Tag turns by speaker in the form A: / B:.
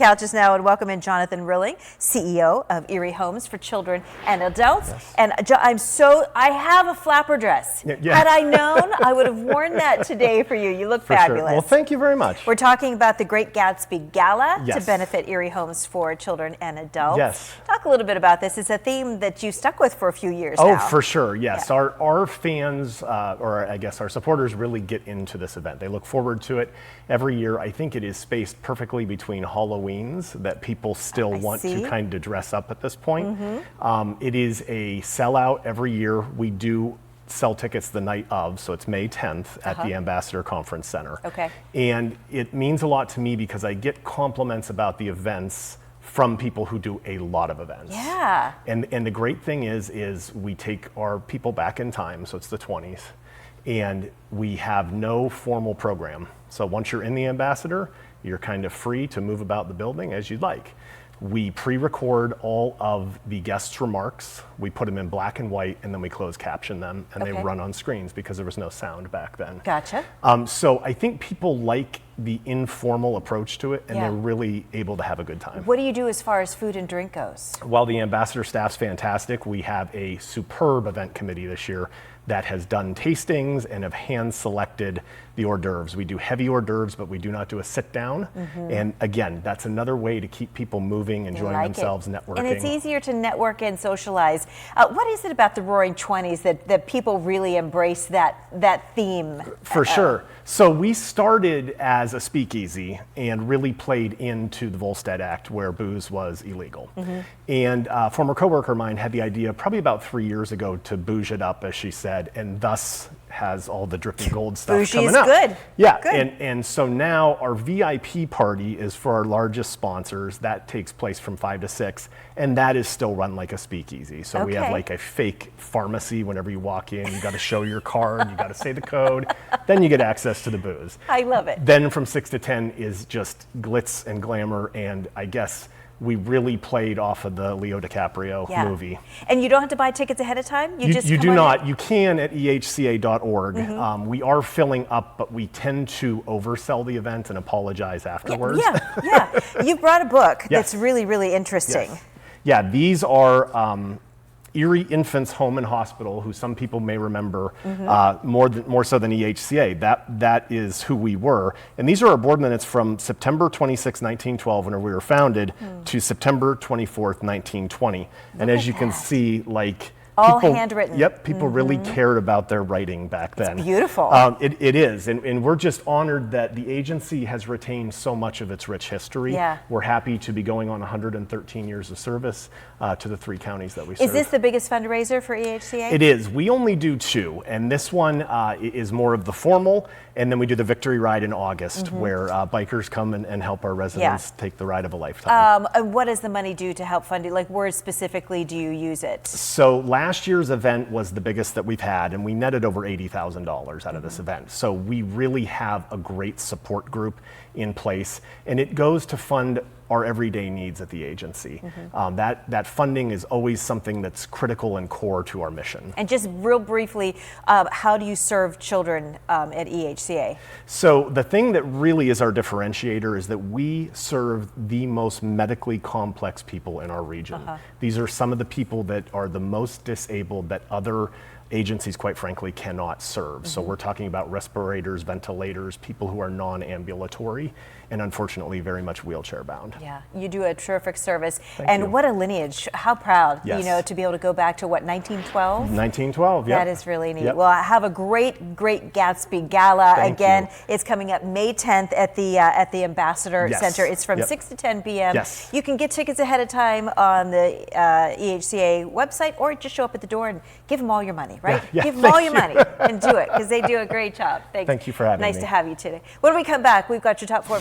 A: Couches now and welcome in Jonathan Rilling, CEO of Erie Homes for Children and Adults.
B: Yes.
A: And I have a flapper dress.
B: Yeah.
A: Had I known, I would have worn that today for you. You look
B: For
A: fabulous.
B: sure. Well, thank you very much.
A: We're talking about the Great Gatsby Gala
B: Yes.
A: to benefit Erie Homes for Children and Adults.
B: Yes.
A: Talk a little bit about this. It's a theme that you stuck with for a few years
B: Oh,
A: now.
B: for sure, yes.
A: Yeah.
B: Our fans, or I guess our supporters, really get into this event. They look forward to it every year. I think it is spaced perfectly between Halloweens that people still want to kind of dress up at this point.
A: Mm-hmm.
B: It is a sellout every year. We do sell tickets the night of, so it's May 10th at the Ambassador Conference Center.
A: Okay.
B: And it means a lot to me because I get compliments about the events from people who do a lot of events.
A: Yeah.
B: And the great thing is we take our people back in time, so it's the 20s, and we have no formal program. So once you're in the Ambassador, you're kind of free to move about the building as you'd like. We pre-record all of the guests' remarks. We put them in black and white, and then we close caption them, and they run on screens because there was no sound back then.
A: Gotcha.
B: So I think people like the informal approach to it, and they're really able to have a good time.
A: What do you do as far as food and drink goes?
B: While the Ambassador staff's fantastic, we have a superb event committee this year that has done tastings and have hand-selected the hors d'oeuvres. We do heavy hors d'oeuvres, but we do not do a sit-down. And again, that's another way to keep people moving, enjoying themselves, networking.
A: And it's easier to network and socialize. What is it about the Roaring Twenties that people really embrace that theme?
B: For sure. So we started as a speakeasy and really played into the Volstead Act where booze was illegal. And a former coworker of mine had the idea probably about 3 years ago to bouge it up, as she said, and thus has all the dripping gold stuff
A: Bougie
B: coming
A: is
B: up.
A: good.
B: Yeah,
A: Good.
B: And so now our VIP party is for our largest sponsors. That takes place from 5 to 6, and that is still run like a speakeasy. So we have like a fake pharmacy whenever you walk in. You got to show your card, you got to say the code, then you get access to the booze.
A: I love it.
B: Then from 6 to 10 is just glitz and glamour, and I guess we really played off of the Leo DiCaprio movie.
A: And you don't have to buy tickets ahead of time?
B: You
A: just
B: do
A: come
B: not.
A: in?
B: You can at ehca.org. We are filling up, but we tend to oversell the event and apologize afterwards.
A: Yeah. You brought a book that's really, really interesting.
B: Yes. Yeah, these are Erie Infants Home and Hospital, who some people may remember more so than EHCA. That is who we were. And these are our board minutes from September 26, 1912, when we were founded, to September 24th, 1920. And as you can see, like,
A: all
B: people,
A: handwritten.
B: Yep, people really cared about their writing back then.
A: It's beautiful.
B: It is, and we're just honored that the agency has retained so much of its rich history.
A: Yeah.
B: We're happy to be going on 113 years of service to the 3 counties that we serve.
A: Is this the biggest fundraiser for EHCA?
B: It is. We only do 2, and this one is more of the formal, and then we do the Victory Ride in August, where bikers come and help our residents take the ride of a lifetime.
A: And what does the money do to help fund it? Like, where specifically do you use it?
B: So last year's event was the biggest that we've had, and we netted over $80,000 out of this event. So we really have a great support group in place, and it goes to fund our everyday needs at the agency. That funding is always something that's critical and core to our mission.
A: And just real briefly, how do you serve children at EHCA?
B: So the thing that really is our differentiator is that we serve the most medically complex people in our region. These are some of the people that are the most disabled that other agencies, quite frankly, cannot serve. So we're talking about respirators, ventilators, people who are non-ambulatory, and unfortunately very much wheelchair bound.
A: Yeah, you do a terrific service.
B: Thank
A: and
B: you.
A: What a lineage. How proud,
B: Yes.
A: you know, to be able to go back to what, 1912?
B: 1912, yeah.
A: That is really neat.
B: Yep.
A: Well, have a great Gatsby Gala.
B: Thank
A: Again,
B: you.
A: it's coming up May 10th at the Ambassador Center. It's from 6 to 10 p.m.
B: Yes.
A: You can get tickets ahead of time on the EHCA website, or just show up at the door and give them all your money, right?
B: Yeah,
A: give them all your money and do it, because they do a great job.
B: Thank you for having me.
A: Nice to have you today. When we come back, we've got your top 4